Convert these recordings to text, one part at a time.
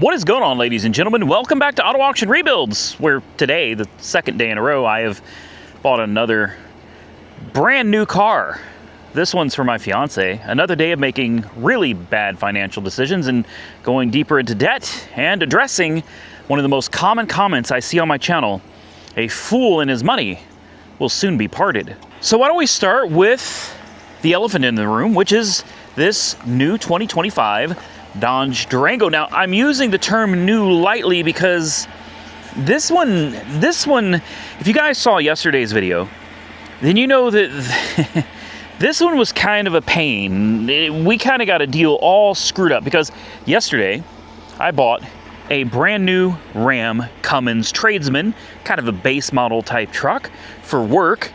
What is going on, ladies and gentlemen? Welcome back to Auto Auction Rebuilds, where today, the second day in a row, I have bought another brand new car. This one's for my fiance. Another day of making really bad financial decisions and going deeper into debt and addressing one of the most common comments I see on my channel. A fool and his money will soon be parted. So why don't we start with the elephant in the room, which is this new 2025 Dodge Durango. Now, I'm using the term new lightly because this one, if you guys saw yesterday's video, then you know that this one was kind of a pain. We kind of got a deal all screwed up because yesterday I bought a brand new Ram Cummins Tradesman, kind of a base model type truck for work.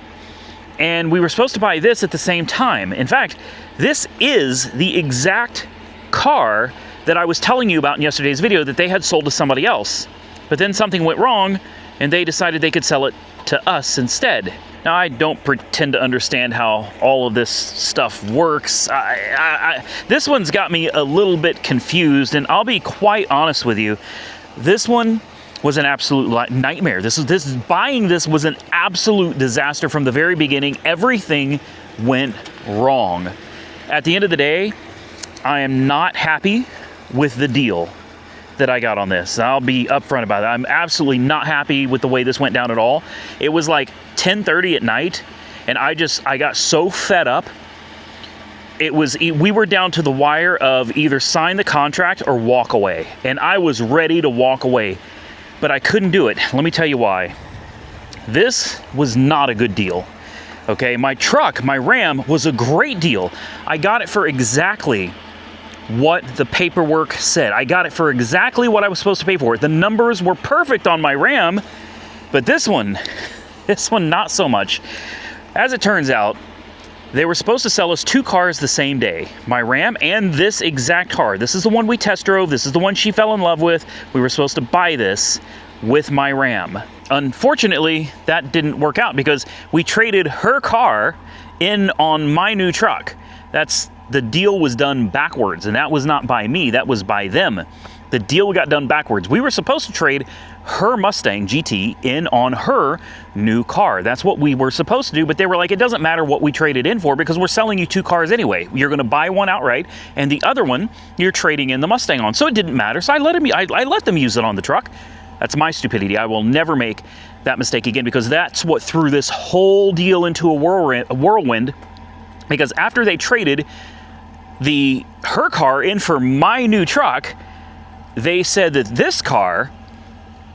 And we were supposed to buy this at the same time. In fact, this is the exact car that I was telling you about in yesterday's video that they had sold to somebody else. But then something went wrong and they decided they could sell it to us instead. Now, I don't pretend to understand how all of this stuff works. This one's got me a little bit confused, and I'll be quite honest with you. This one was an absolute nightmare. Buying this was an absolute disaster from the very beginning. Everything went wrong. At the end of the day, I am not happy with the deal that I got on this. I'll be upfront about it. I'm absolutely not happy with the way this went down at all. It was like 10:30 at night, and I got so fed up. We were down to the wire of either sign the contract or walk away, and I was ready to walk away, but I couldn't do it. Let me tell you why. This was not a good deal. Okay, my truck, my Ram, was a great deal. I got it for exactly what the paperwork said. I got it for exactly what I was supposed to pay for it. The numbers were perfect on my Ram, but this one not so much. As it turns out, they were supposed to sell us two cars the same day, my Ram and this exact car. This is the one we test drove. This is the one she fell in love with. We were supposed to buy this with my Ram. Unfortunately, that didn't work out because we traded her car in on my new truck. The deal was done backwards, and that was not by me, that was by them. The deal got done backwards. We were supposed to trade her Mustang GT in on her new car. That's what we were supposed to do, but they were like, it doesn't matter what we traded in for because we're selling you two cars anyway. You're gonna buy one outright, and the other one, you're trading in the Mustang on. So it didn't matter, so I let them use it on the truck. That's my stupidity. I will never make that mistake again because that's what threw this whole deal into a whirlwind. Because after they traded her car in for my new truck, they said that this car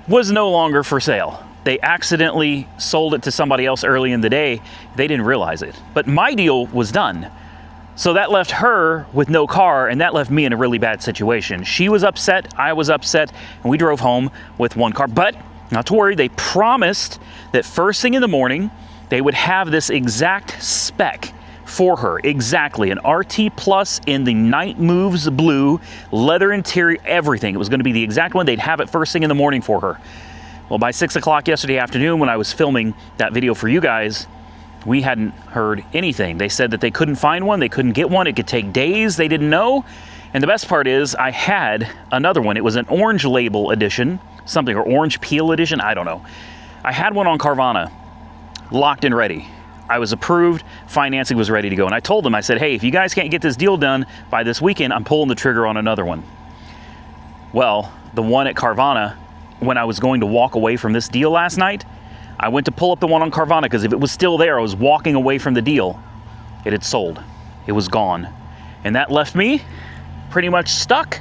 was no longer for sale. They accidentally sold it to somebody else early in the day. They didn't realize it. But my deal was done. So that left her with no car, and that left me in a really bad situation. She was upset, I was upset, and we drove home with one car. But not to worry, they promised that first thing in the morning, they would have this exact spec for her, exactly, an RT Plus in the Night Moves blue, leather interior, everything. It was going to be the exact one. They'd have it first thing in the morning for her. Well, by 6 o'clock yesterday afternoon when I was filming that video for you guys, we hadn't heard anything. They said that they couldn't find one, they couldn't get one, it could take days, they didn't know. And the best part is I had another one. It was an orange label edition, something, or orange peel edition, I don't know. I had one on Carvana, locked and ready. I was approved, financing was ready to go. And I told them, I said, hey, if you guys can't get this deal done by this weekend, I'm pulling the trigger on another one. Well, the one at Carvana, when I was going to walk away from this deal last night, I went to pull up the one on Carvana because if it was still there, I was walking away from the deal. It had sold. It was gone. And that left me pretty much stuck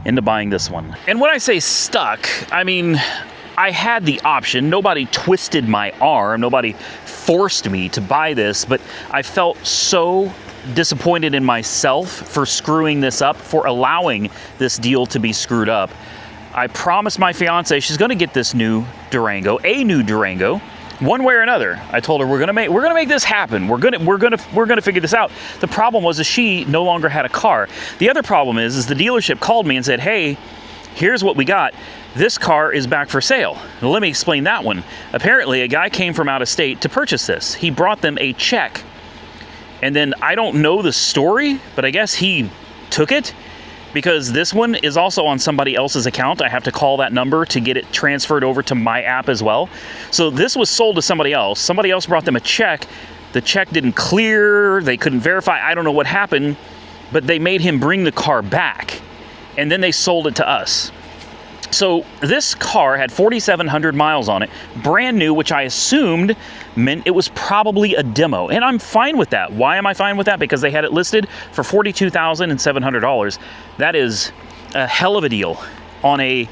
into buying this one. And when I say stuck, I mean, I had the option. Nobody twisted my arm. Nobody forced me to buy this, but I felt so disappointed in myself for screwing this up, for allowing this deal to be screwed up. I promised my fiance she's going to get this new Durango, one way or another. I told her we're gonna make this happen. We're gonna figure this out. The problem was that she no longer had a car. The other problem is the dealership called me and said, hey, here's what we got. This car is back for sale. Now, let me explain that one. Apparently, a guy came from out of state to purchase this. He brought them a check. And then I don't know the story, but I guess he took it because this one is also on somebody else's account. I have to call that number to get it transferred over to my app as well. So this was sold to somebody else. Somebody else brought them a check. The check didn't clear. They couldn't verify. I don't know what happened, but they made him bring the car back, and then they sold it to us. So this car had 4,700 miles on it, brand new, which I assumed meant it was probably a demo. And I'm fine with that. Why am I fine with that? Because they had it listed for $42,700. That is a hell of a deal on a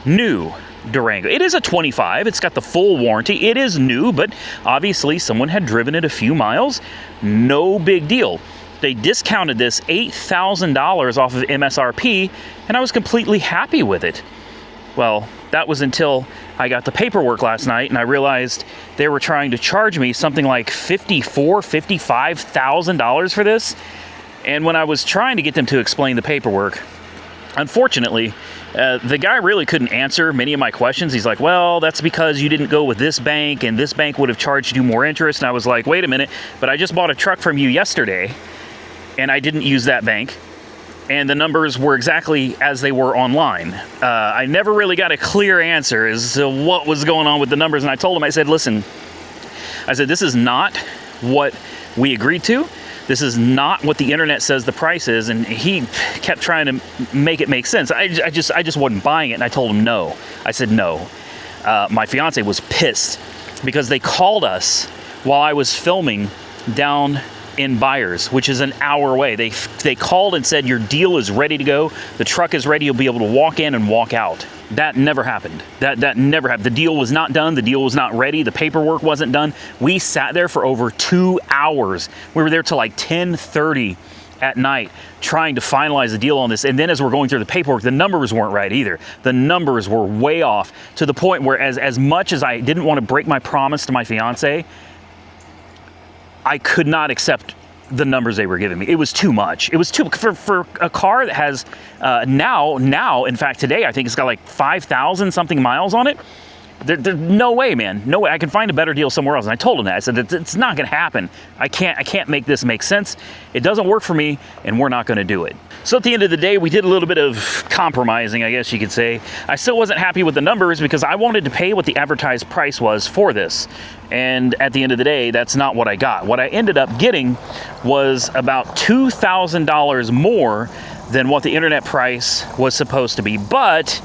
new Durango. It is a 25. It's got the full warranty. It is new, but obviously someone had driven it a few miles. No big deal. They discounted this $8,000 off of MSRP, and I was completely happy with it. Well, that was until I got the paperwork last night and I realized they were trying to charge me something like $55,000 for this. And when I was trying to get them to explain the paperwork, unfortunately, the guy really couldn't answer many of my questions. He's like, well, that's because you didn't go with this bank and this bank would have charged you more interest. And I was like, wait a minute, but I just bought a truck from you yesterday and I didn't use that bank. And the numbers were exactly as they were online. I never really got a clear answer as to what was going on with the numbers. And I told him, I said, listen, this is not what we agreed to. This is not what the internet says the price is. And he kept trying to make it make sense. I just wasn't buying it. And I told him no. I said no. My fiance was pissed because they called us while I was filming down in Byers, which is an hour away. They called and said, your deal is ready to go. The truck is ready. You'll be able to walk in and walk out. That never happened. That never happened. The deal was not done. The deal was not ready. The paperwork wasn't done. We sat there for over 2 hours. We were there till like 10:30 at night trying to finalize the deal on this. And then as we're going through the paperwork, the numbers weren't right either. The numbers were way off to the point where as much as I didn't want to break my promise to my fiance, I could not accept the numbers they were giving me. It was too much. It was too for a car that has now. In fact, today I think it's got like 5,000 something miles on it. There's no way, man. No way. I can find a better deal somewhere else. And I told him that. I said it's not going to happen. I can't make this make sense. It doesn't work for me, and we're not going to do it. So at the end of the day, we did a little bit of compromising, I guess you could say. I still wasn't happy with the numbers because I wanted to pay what the advertised price was for this. And at the end of the day, that's not what I got. What I ended up getting was about $2,000 more than what the internet price was supposed to be. But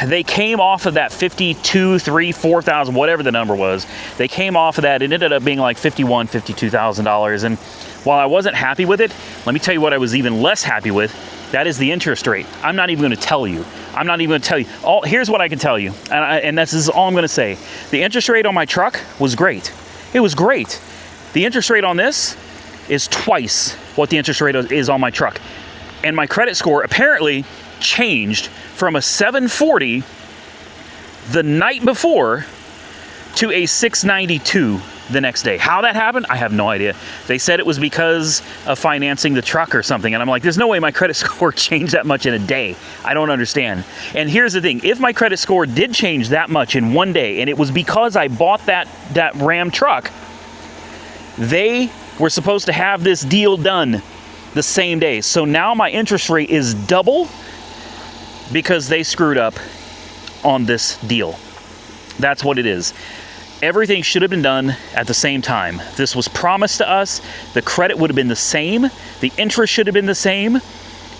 they came off of that 52, 3, 4,000, whatever the number was. They came off of that. It ended up being like $51,000, $52,000. And while I wasn't happy with it, let me tell you what I was even less happy with. That is the interest rate. I'm not even going to tell you. I'm not even going to tell you. Here's what I can tell you, and this is all I'm going to say. The interest rate on my truck was great. It was great. The interest rate on this is twice what the interest rate is on my truck. And my credit score apparently changed from a 740 the night before to a 692 the next day. How that happened, I have no idea. They said it was because of financing the truck or something. And I'm like, there's no way my credit score changed that much in a day. I don't understand. And here's the thing. If my credit score did change that much in one day, and it was because I bought that Ram truck, they were supposed to have this deal done the same day. So now my interest rate is double because they screwed up on this deal. That's what it is. Everything should have been done at the same time. This was promised to us. The credit would have been the same. The interest should have been the same.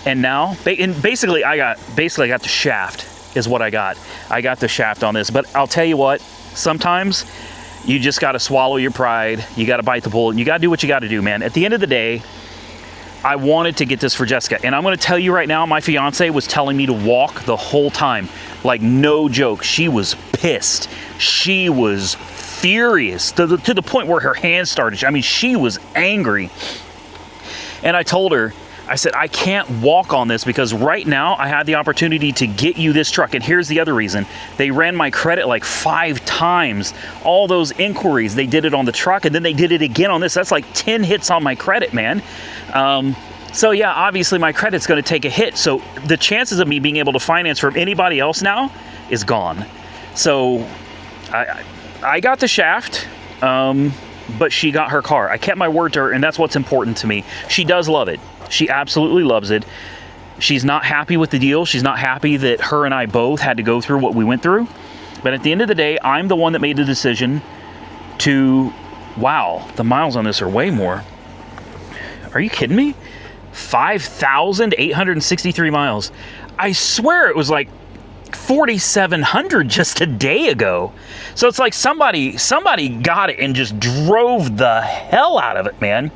And now, basically I got the shaft is what I got. I got the shaft on this. But I'll tell you what, sometimes you just got to swallow your pride. You got to bite the bullet. You got to do what you got to do, man. At the end of the day, I wanted to get this for Jessica. And I'm going to tell you right now, my fiance was telling me to walk the whole time. Like, no joke. She was pissed. She was furious to the point where her hands started. I mean, she was angry. And I told her, I said, I can't walk on this because right now I had the opportunity to get you this truck. And here's the other reason. They ran my credit like 5 times. All those inquiries, they did it on the truck and then they did it again on this. That's like 10 hits on my credit, man. So yeah, obviously my credit's going to take a hit. So the chances of me being able to finance from anybody else now is gone. So I got the shaft, but she got her car. I kept my word to her, and that's what's important to me. She does love it. She absolutely loves it. She's not happy with the deal. She's not happy that her and I both had to go through what we went through. But at the end of the day, I'm the one that made the decision to, wow, the miles on this are way more. Are you kidding me? 5,863 miles. I swear it was like 4,700 just a day ago. So it's like somebody got it and just drove the hell out of it, man.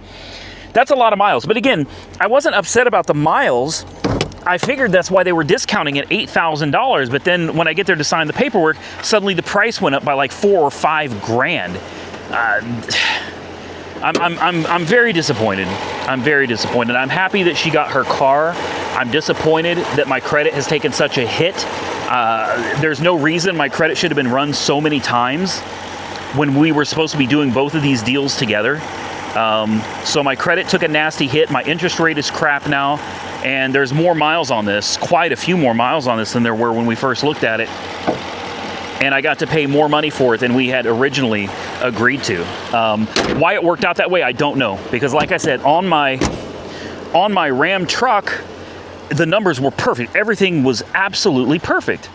That's a lot of miles. But again, I wasn't upset about the miles. I figured that's why they were discounting it $8,000. But then when I get there to sign the paperwork, suddenly the price went up by like $4 or $5 grand. I'm very disappointed. I'm very disappointed. I'm happy that she got her car. I'm disappointed that my credit has taken such a hit. There's no reason my credit should have been run so many times when we were supposed to be doing both of these deals together. So my credit took a nasty hit. My interest rate is crap now. And there's more miles on this, quite a few more miles on this than there were when we first looked at it. And I got to pay more money for it than we had originally agreed to. Why it worked out that way, I don't know. Because like I said, on my Ram truck, the numbers were perfect. Everything was absolutely perfect.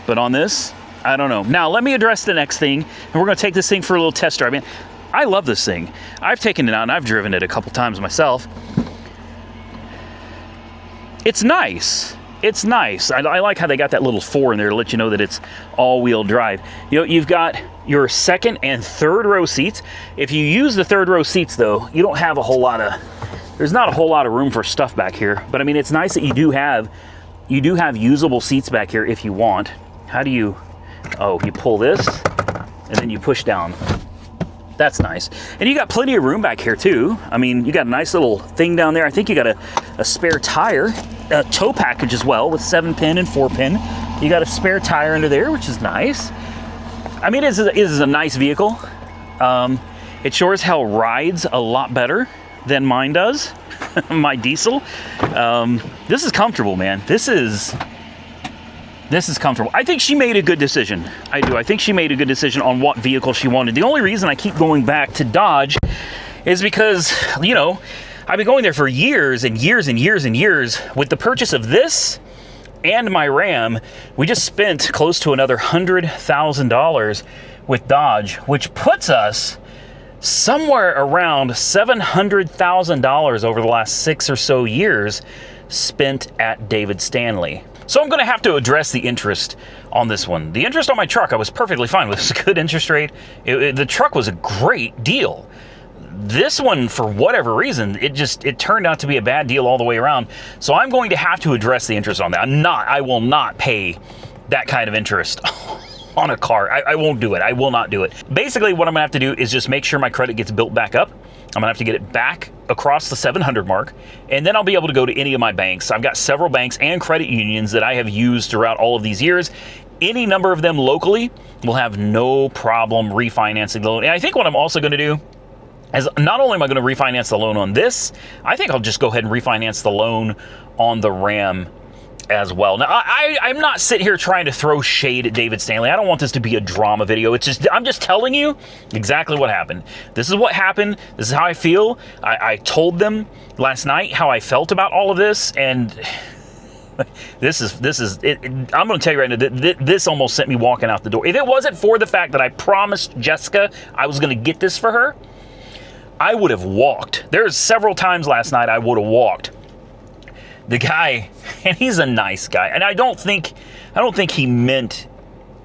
But on this, I don't know. Now, let me address the next thing. And we're going to take this thing for a little test drive. Man, I love this thing. I've taken it out and I've driven it a couple times myself. It's nice. It's nice. I like how they got that little 4 in there to let you know that it's all-wheel drive. You know, you've got your second and third row seats. If you use the third row seats, though, you don't have a whole lot of, there's not a whole lot of room for stuff back here. But I mean, it's nice that you do have usable seats back here if you want. How do you, oh, you pull this and then you push down. That's nice. And you got plenty of room back here too. I mean, you got a nice little thing down there. I think you got a spare tire, a tow package as well with 7-pin and 4-pin. You got a spare tire under there, which is nice. I mean, it is a nice vehicle. It sure as hell rides a lot better than mine does, my diesel. This is comfortable, man. This is comfortable. I think she made a good decision. I do. I think she made a good decision on what vehicle she wanted. The only reason I keep going back to Dodge is because, you know, I've been going there for years and years and years and years. With the purchase of this and my Ram, we just spent close to another $100,000 with Dodge, which puts us somewhere around $700,000 over the last 6 or so years spent at David Stanley. So I'm going to have to address the interest on this one. The interest on my truck, I was perfectly fine with. It's a good interest rate. The truck was a great deal. This one, for whatever reason, it turned out to be a bad deal all the way around. So I'm going to have to address the interest on that. I will not pay that kind of interest on a car. I won't do it. I will not do it. Basically, what I'm going to have to do is just make sure my credit gets built back up. I'm gonna have to get it back across the 700 mark, and then I'll be able to go to any of my banks. I've got several banks and credit unions that I have used throughout all of these years. Any number of them locally will have no problem refinancing the loan. And I think what I'm also gonna do is not only am I gonna refinance the loan on this, I think I'll just go ahead and refinance the loan on the Ram as well. Now, I'm not sitting here trying to throw shade at David Stanley. I don't want this to be a drama video. I'm just telling you exactly what happened. This is what happened. This is how I feel. I told them last night how I felt about all of this, and this is it. I'm going to tell you right now, this almost sent me walking out the door. If it wasn't for the fact that I promised Jessica I was going to get this for her, I would have walked. There's several times last night I would have walked. The guy, and he's a nice guy, and I don't think he meant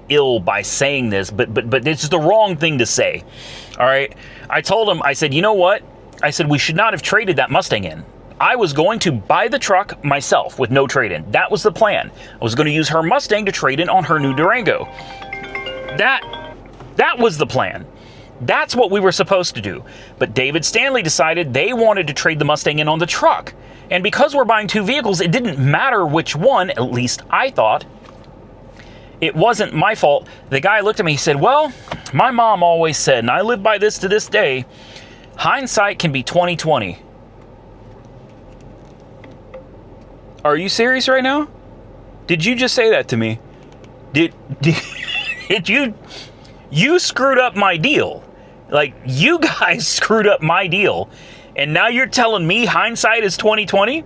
ill by saying this, but it's the wrong thing to say. All right, I told him, I said, you know what? I said we should not have traded that Mustang in. I was going to buy the truck myself with no trade-in. That was the plan. I was going to use her Mustang to trade in on her new Durango. That was the plan. That's what we were supposed to do. But David Stanley decided they wanted to trade the Mustang in on the truck. And because we're buying two vehicles, it didn't matter which one, at least I thought. It wasn't my fault. The guy looked at me, he said, well, my mom always said, and I live by this to this day, hindsight can be 20/20. Are you serious right now? Did you just say that to me? Did you screwed up my deal? Like, you guys screwed up my deal. And now you're telling me hindsight is 20/20?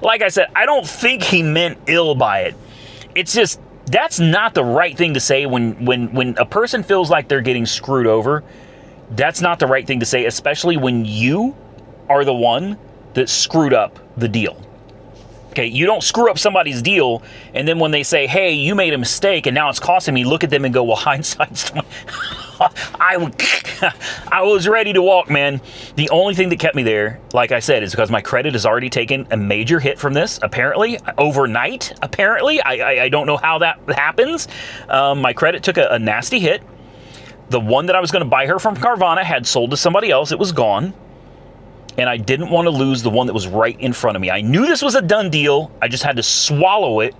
Like I said, I don't think he meant ill by it. It's just, that's not the right thing to say when a person feels like they're getting screwed over. That's not the right thing to say, especially when you are the one that screwed up the deal. Okay, you don't screw up somebody's deal, and then when they say, hey, you made a mistake and now it's costing me, look at them and go, well, hindsight's 20. I was ready to walk, man. The only thing that kept me there, like I said, is because my credit has already taken a major hit from this, apparently, overnight, apparently. I don't know how that happens. My credit took a nasty hit. The one that I was going to buy her from Carvana had sold to somebody else. It was gone. And I didn't want to lose the one that was right in front of me. I knew this was a done deal. I just had to swallow it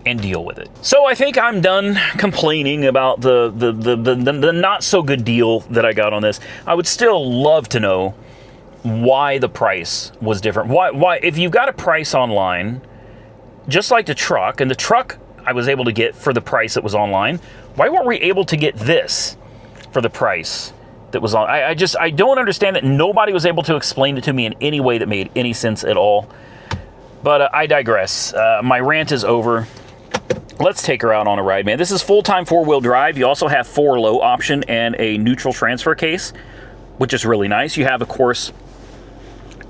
and deal with it. So I think I'm done complaining about the not so good deal that I got on this. I would still love to know why the price was different. Why if you've got a price online, just like the truck, and the truck I was able to get for the price that was online, why weren't we able to get this for the price that was on? I don't understand that nobody was able to explain it to me in any way that made any sense at all. But I digress. My rant is over. Let's take her out on a ride, man. This is full-time four-wheel drive. You also have 4-low option and a neutral transfer case, which is really nice. You have, of course,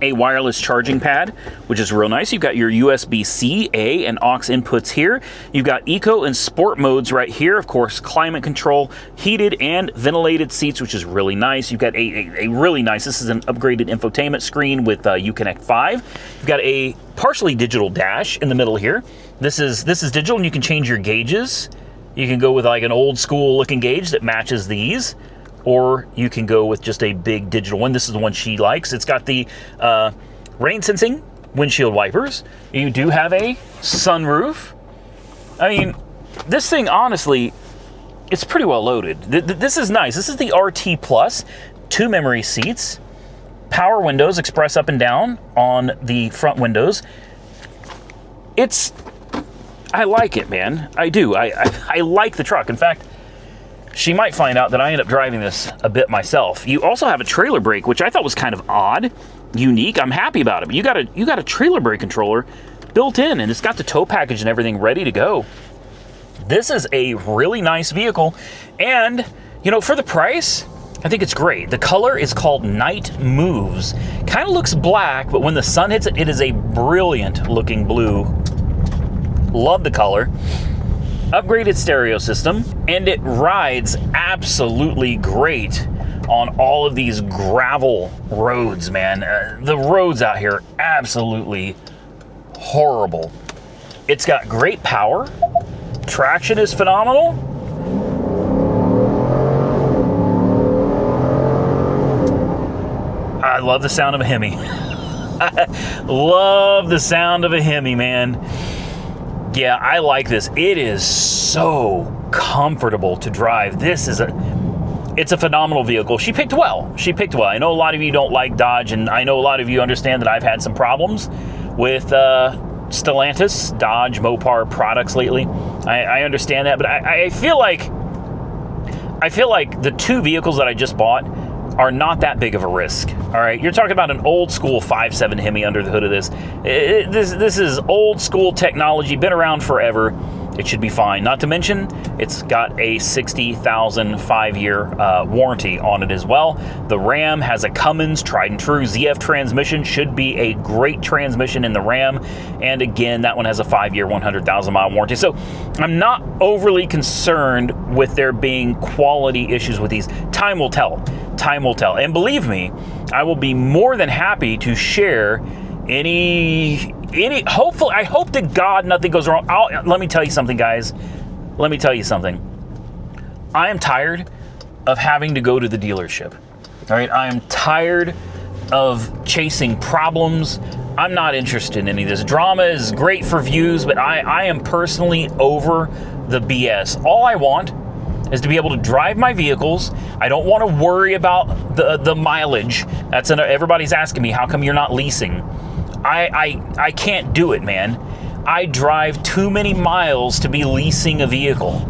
a wireless charging pad, which is real nice. You've got your USB-C, A, and aux inputs here. You've got eco and sport modes right here. Of course, climate control, heated and ventilated seats, which is really nice. You've got a really nice, this is an upgraded infotainment screen with Uconnect 5. You've got a partially digital dash in the middle here. This is digital, and you can change your gauges. You can go with like an old school looking gauge that matches these, or you can go with just a big digital one. This is the one she likes. It's got the rain sensing windshield wipers. You do have a sunroof. I mean, this thing, honestly, it's pretty well loaded. This is nice. This is the RT Plus, 2 memory seats, power windows, express up and down on the front windows. I like it, man. I do. I like the truck. In fact, she might find out that I end up driving this a bit myself. You also have a trailer brake, which I thought was kind of odd, unique. I'm happy about it. But you got a trailer brake controller built in, and it's got the tow package and everything ready to go. This is a really nice vehicle, and you know, for the price, I think it's great. The color is called Night Moves. Kind of looks black, but when the sun hits it, it is a brilliant looking blue. Love the color. Upgraded stereo system, and it rides absolutely great on all of these gravel roads, man. The roads out here are absolutely horrible. It's got great power. Traction is phenomenal. I love the sound of a Hemi. Love the sound of a Hemi, man. Yeah, I like this. It is so comfortable to drive. It's a phenomenal vehicle. She picked well. I know a lot of you don't like Dodge, and I know a lot of you understand that I've had some problems with Stellantis, Dodge, Mopar products lately. I understand that, but I feel like the 2 vehicles that I just bought are not that big of a risk. All right, you're talking about an old school 5.7 Hemi under the hood of this. This is old school technology, been around forever. It should be fine. Not to mention, it's got a 60,000 5-year warranty on it as well. The Ram has a Cummins tried and true ZF transmission. Should be a great transmission in the Ram. And again, that one has a 5-year, 100,000 mile warranty. So I'm not overly concerned with there being quality issues with these. Time will tell. Time will tell. And believe me, I will be more than happy to share any hopefully, I hope to God nothing goes wrong. Let me tell you something, guys. Let me tell you something. I am tired of having to go to the dealership. All right, I am tired of chasing problems. I'm not interested in any of this. Drama is great for views, but I am personally over the BS. All I want is to be able to drive my vehicles. I don't want to worry about the mileage. Everybody's asking me, how come you're not leasing? I can't do it, man. I drive too many miles to be leasing a vehicle.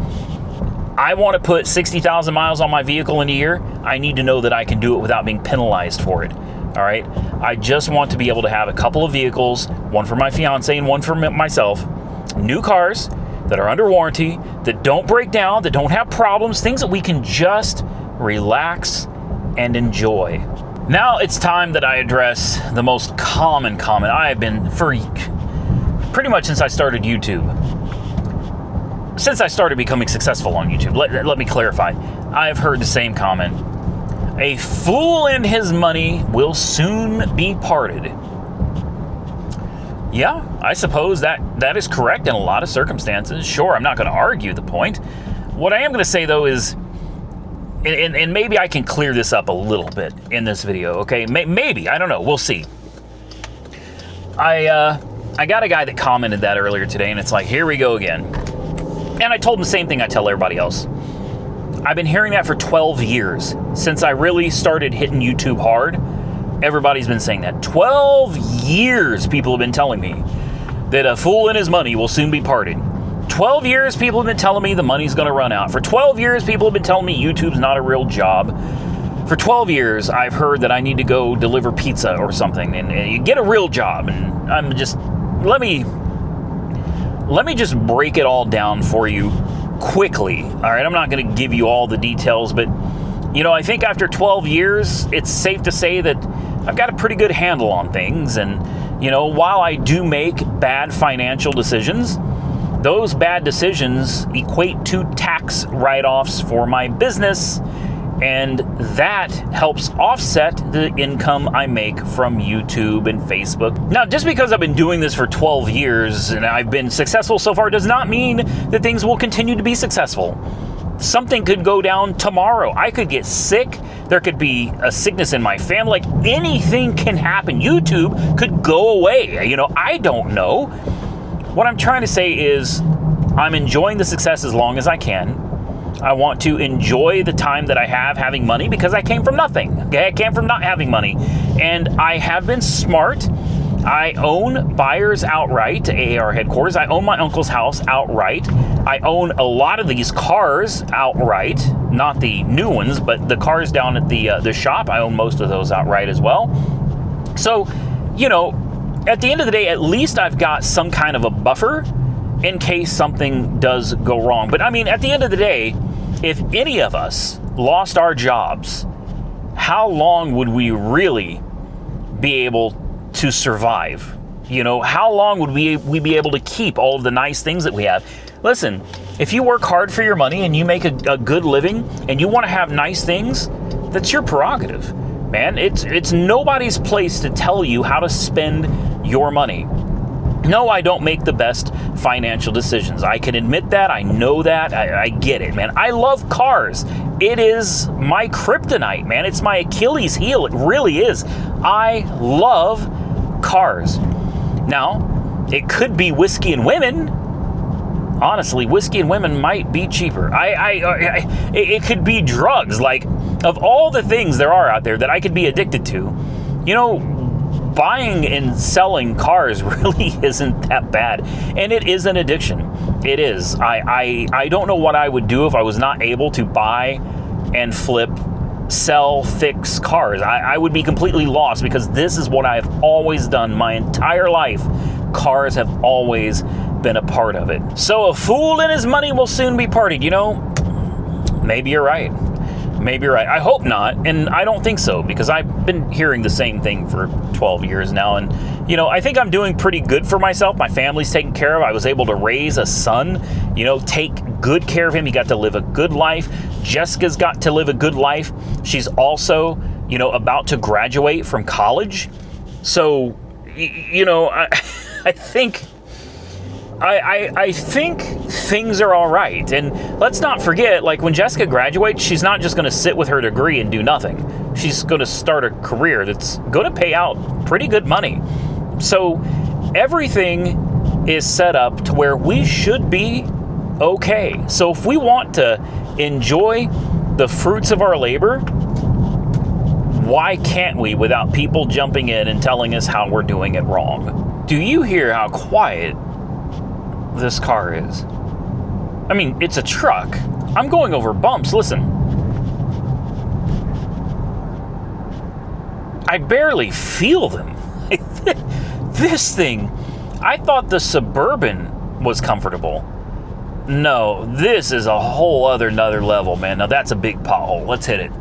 I want to put 60,000 miles on my vehicle in a year. I need to know that I can do it without being penalized for it. All right. I just want to be able to have a couple of vehicles, one for my fiance and one for myself, new cars that are under warranty, that don't break down, that don't have problems, things that we can just relax and enjoy. Now it's time that I address the most common comment I have been for pretty much since I started YouTube. Since I started becoming successful on YouTube, let me clarify. I have heard the same comment. A fool and his money will soon be parted. Yeah, I suppose that is correct in a lot of circumstances. Sure, I'm not going to argue the point. What I am going to say, though, is, and maybe I can clear this up a little bit in this video, okay? Maybe, I don't know. We'll see. I got a guy that commented that earlier today, and it's like, here we go again. And I told him the same thing I tell everybody else. I've been hearing that for 12 years. Since I really started hitting YouTube hard, everybody's been saying that. 12 years people have been telling me that a fool and his money will soon be parted. 12 years people have been telling me the money's going to run out. For 12 years people have been telling me YouTube's not a real job. For 12 years I've heard that I need to go deliver pizza or something and you get a real job. And I'm just, let me just break it all down for you quickly. All right, I'm not going to give you all the details, but I think after 12 years, it's safe to say that I've got a pretty good handle on things. And, while I do make bad financial decisions, those bad decisions equate to tax write-offs for my business, and that helps offset the income I make from YouTube and Facebook. Now, just because I've been doing this for 12 years and I've been successful so far does not mean that things will continue to be successful. Something could go down tomorrow. I could get sick. There could be a sickness in my family. Like, anything can happen. YouTube could go away. I don't know. What I'm trying to say is I'm enjoying the success as long as I can. I want to enjoy the time that I have having money because I came from nothing. Okay, I came from not having money. And I have been smart. I own buyers outright to AAR headquarters. I own my uncle's house outright. I own a lot of these cars outright, not the new ones, but the cars down at the shop. I own most of those outright as well. So, at the end of the day, at least I've got some kind of a buffer in case something does go wrong. But I mean, at the end of the day, if any of us lost our jobs, how long would we really be able to survive? How long would we be able to keep all of the nice things that we have? Listen, if you work hard for your money and you make a good living and you want to have nice things, that's your prerogative, man. It's nobody's place to tell you how to spend your money. No, I don't make the best financial decisions. I can admit that. I know that. I get it, man. I love cars. It is my kryptonite, man. It's my Achilles heel. It really is. I love cars. Now, it could be whiskey and women. Honestly, whiskey and women might be cheaper. It could be drugs. Like, of all the things there are out there that I could be addicted to, buying and selling cars really isn't that bad. And it is an addiction. It is. I don't know what I would do if I was not able to buy and flip, sell, fix cars. I would be completely lost because this is what I've always done my entire life. Cars have always been a part of it. So a fool and his money will soon be parted. Maybe you're right. Maybe you're right. I hope not, and I don't think so, because I've been hearing the same thing for 12 years now, and, I think I'm doing pretty good for myself. My family's taken care of. I was able to raise a son, take good care of him. He got to live a good life. Jessica's got to live a good life. She's also, about to graduate from college. So, I think things are all right. And let's not forget, like, when Jessica graduates, she's not just going to sit with her degree and do nothing. She's going to start a career that's going to pay out pretty good money. So everything is set up to where we should be okay. So if we want to enjoy the fruits of our labor, why can't we without people jumping in and telling us how we're doing it wrong? Do you hear how quiet this car is? I mean, it's a truck. I'm going over bumps. Listen. I barely feel them. This thing, I thought the Suburban was comfortable. No, this is a whole another level, man. Now that's a big pothole. Let's hit it.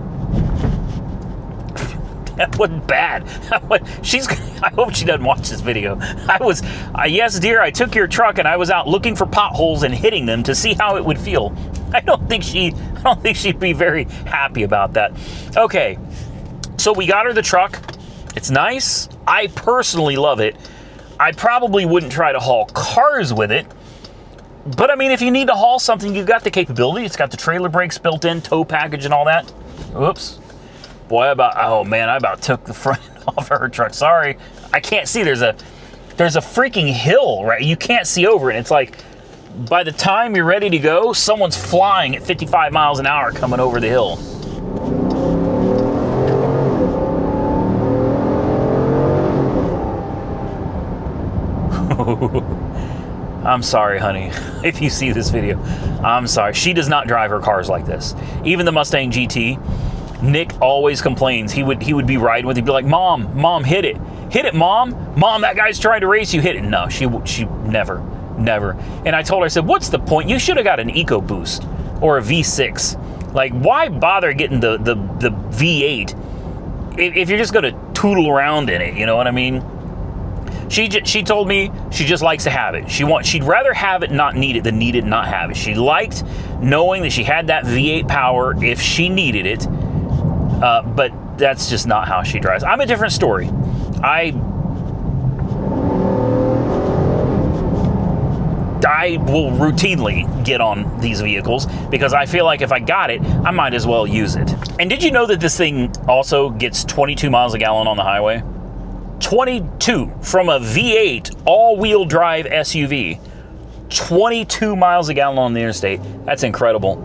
That wasn't bad. I hope she doesn't watch this video. Yes, dear, I took your truck and I was out looking for potholes and hitting them to see how it would feel. I don't think she'd be very happy about that. Okay, so we got her the truck. It's nice. I personally love it. I probably wouldn't try to haul cars with it. But I mean, if you need to haul something, you've got the capability. It's got the trailer brakes built in, tow package and all that. Oops. Boy, I about took the front off of her truck. Sorry. I can't see. There's a freaking hill, right? You can't see over it. It's like, by the time you're ready to go, someone's flying at 55 miles an hour coming over the hill. I'm sorry, honey, if you see this video. I'm sorry. She does not drive her cars like this. Even the Mustang GT, Nick always complains. He would be riding with it. He'd be like, Mom, hit it. Hit it, Mom. Mom, that guy's trying to race you. Hit it. No, she never. And I told her, I said, what's the point? You should have got an EcoBoost or a V6. Like, why bother getting the V8 if you're just going to tootle around in it? You know what I mean? She told me she just likes to have it. She'd rather have it, not need it, than need it, not have it. She liked knowing that she had that V8 power if she needed it. But that's just not how she drives. I'm a different story. I will routinely get on these vehicles because I feel like if I got it, I might as well use it. And did you know that this thing also gets 22 miles a gallon on the highway? 22 from a V8 all-wheel drive SUV. 22 miles a gallon on the interstate. That's incredible.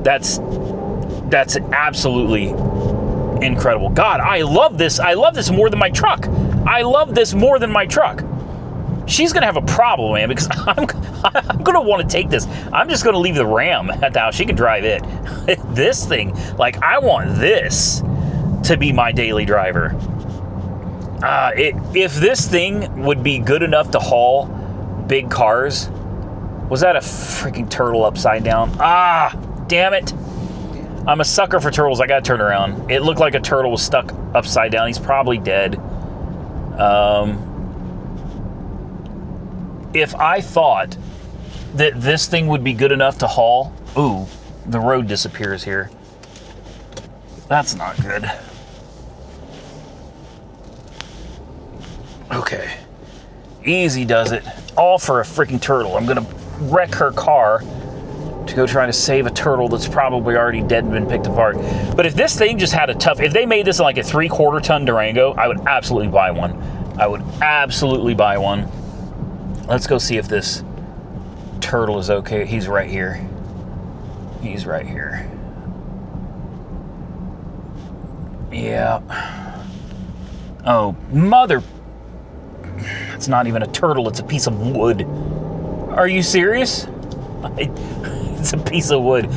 That's absolutely incredible. God, I love this. I love this more than my truck. I love this more than my truck. She's gonna have a problem, man, because I'm gonna want to take this. I'm just gonna leave the Ram at the house. She can drive it. This thing, like, I want this to be my daily driver. If this thing would be good enough to haul big cars, was that a freaking turtle upside down? Ah, damn it. I'm a sucker for turtles. I gotta turn around. It looked like a turtle was stuck upside down. He's probably dead. If I thought that this thing would be good enough to haul, ooh, the road disappears here. That's not good. Okay, easy does it. All for a freaking turtle. I'm gonna wreck her car to go try to save a turtle that's probably already dead and been picked apart. But if this thing just had if they made this in like a 3/4 ton Durango, I would absolutely buy one. I would absolutely buy one. Let's go see if this turtle is okay. He's right here. He's right here. Yeah. Oh, mother. It's not even a turtle, it's a piece of wood. Are you serious? It's a piece of wood.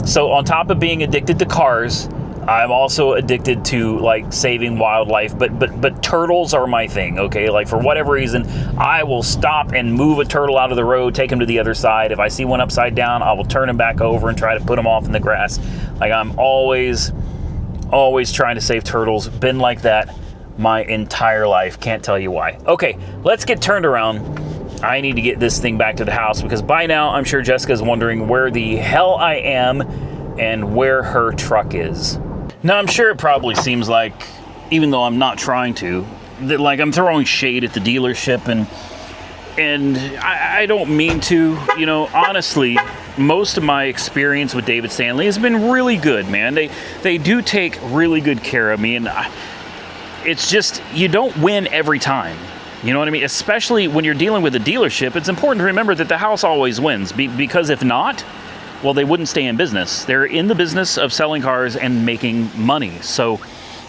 So on top of being addicted to cars, I'm also addicted to like saving wildlife, but turtles are my thing, okay? Like for whatever reason, I will stop and move a turtle out of the road, take him to the other side. If I see one upside down, I will turn him back over and try to put him off in the grass. Like I'm always trying to save turtles. Been like that my entire life. Can't tell you why. Okay, let's get turned around. I need to get this thing back to the house because by now I'm sure Jessica's wondering where the hell I am and where her truck is. Now I'm sure it probably seems like, even though I'm not trying to, that like I'm throwing shade at the dealership and I don't mean to, you know, honestly, most of my experience with David Stanley has been really good, man. They do take really good care of me, and it's just, you don't win every time. You know what I mean? Especially when you're dealing with a dealership, it's important to remember that the house always wins. Because if not, well, they wouldn't stay in business. They're in the business of selling cars and making money. So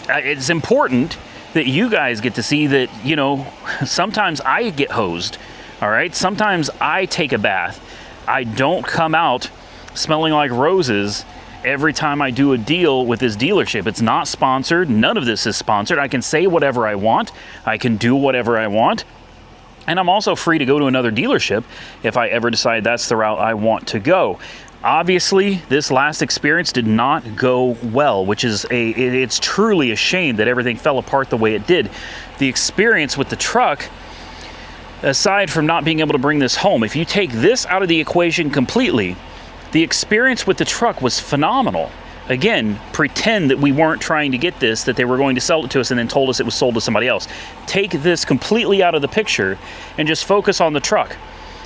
it's important that you guys get to see that, you know, sometimes I get hosed, all right? Sometimes I take a bath. I don't come out smelling like roses every time I do a deal with this dealership. It's not sponsored. None of this is sponsored. I can say whatever I want. I can do whatever I want. And I'm also free to go to another dealership if I ever decide that's the route I want to go. Obviously, this last experience did not go well, which is it's truly a shame that everything fell apart the way it did. The experience with the truck, aside from not being able to bring this home, if you take this out of the equation completely, the experience with the truck was phenomenal. Again, pretend that we weren't trying to get this, that they were going to sell it to us and then told us it was sold to somebody else. Take this completely out of the picture and just focus on the truck.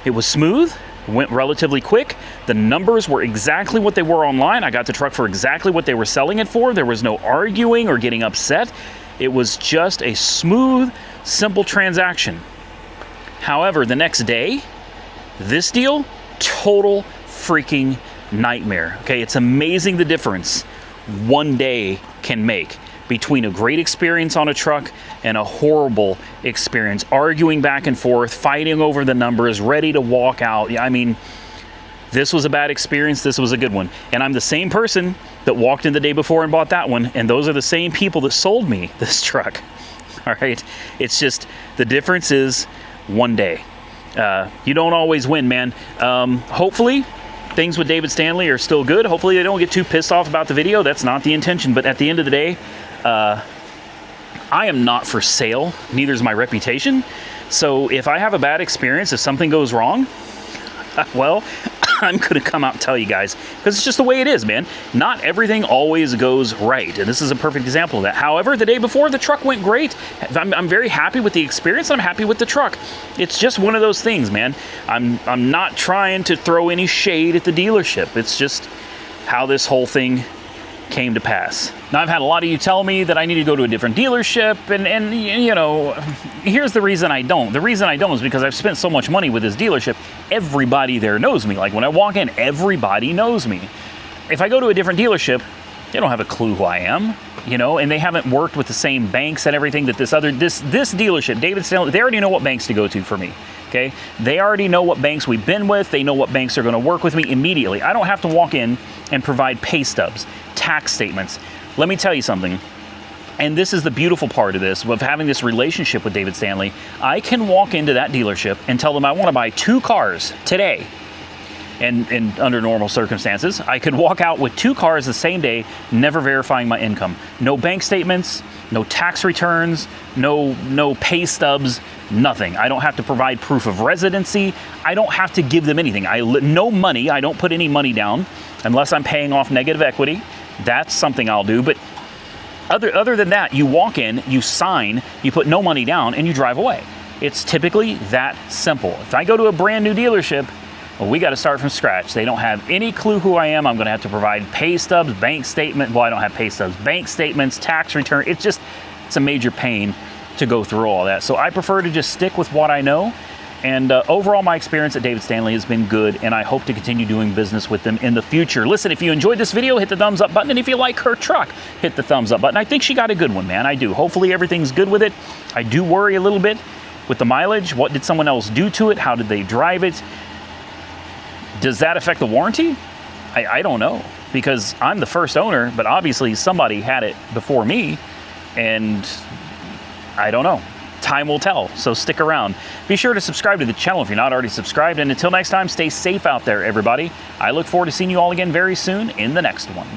It was smooth, went relatively quick. The numbers were exactly what they were online. I got the truck for exactly what they were selling it for. There was no arguing or getting upset. It was just a smooth, simple transaction. However, the next day, this deal, total freaking nightmare. Okay, it's amazing the difference one day can make between a great experience on a truck and a horrible experience, arguing back and forth, fighting over the numbers, ready to walk out. I mean, this was a bad experience, this was a good one. And I'm the same person that walked in the day before and bought that one, and those are the same people that sold me this truck. All right, it's just, the difference is one day. You don't always win, man. Hopefully, things with David Stanley are still good. Hopefully they don't get too pissed off about the video. That's not the intention. But at the end of the day, I am not for sale. Neither is my reputation. So if I have a bad experience, if something goes wrong, well, I'm going to come out and tell you guys, because it's just the way it is, man. Not everything always goes right, and this is a perfect example of that. However, the day before, the truck went great. I'm very happy with the experience, and I'm happy with the truck. It's just one of those things, man. I'm not trying to throw any shade at the dealership. It's just how this whole thing came to pass. Now, I've had a lot of you tell me that I need to go to a different dealership, and you know, here's the reason I don't. The reason I don't is because I've spent so much money with this dealership. Everybody there knows me. Like, when I walk in, everybody knows me. If I go to a different dealership, they don't have a clue who I am, you know, and they haven't worked with the same banks and everything that this dealership, David Stanley, they already know what banks to go to for me. Okay, they already know what banks we've been with. They know what banks are going to work with me immediately. I don't have to walk in and provide pay stubs, tax statements. Let me tell you something, and this is the beautiful part of this, of having this relationship with David Stanley. I can walk into that dealership and tell them I want to buy 2 cars today. And under normal circumstances, I could walk out with 2 cars the same day, never verifying my income. No bank statements, no tax returns, no pay stubs, nothing. I don't have to provide proof of residency. I don't have to give them anything. No money. I don't put any money down unless I'm paying off negative equity. That's something I'll do. But other than that, you walk in, you sign, you put no money down, and you drive away. It's typically that simple. If I go to a brand new dealership, well, we got to start from scratch. They don't have any clue who I am. I'm going to have to provide pay stubs, bank statement. Well, I don't have pay stubs, bank statements, tax return. It's a major pain to go through all that. So I prefer to just stick with what I know. And overall, my experience at David Stanley has been good, and I hope to continue doing business with them in the future. Listen, if you enjoyed this video, hit the thumbs up button. And if you like her truck, hit the thumbs up button. I think she got a good one, man. I do. Hopefully everything's good with it. I do worry a little bit with the mileage. What did someone else do to it? How did they drive it? Does that affect the warranty? I don't know, because I'm the first owner, but obviously somebody had it before me, and I don't know. Time will tell, so stick around. Be sure to subscribe to the channel if you're not already subscribed, and until next time, stay safe out there, everybody. I look forward to seeing you all again very soon in the next one.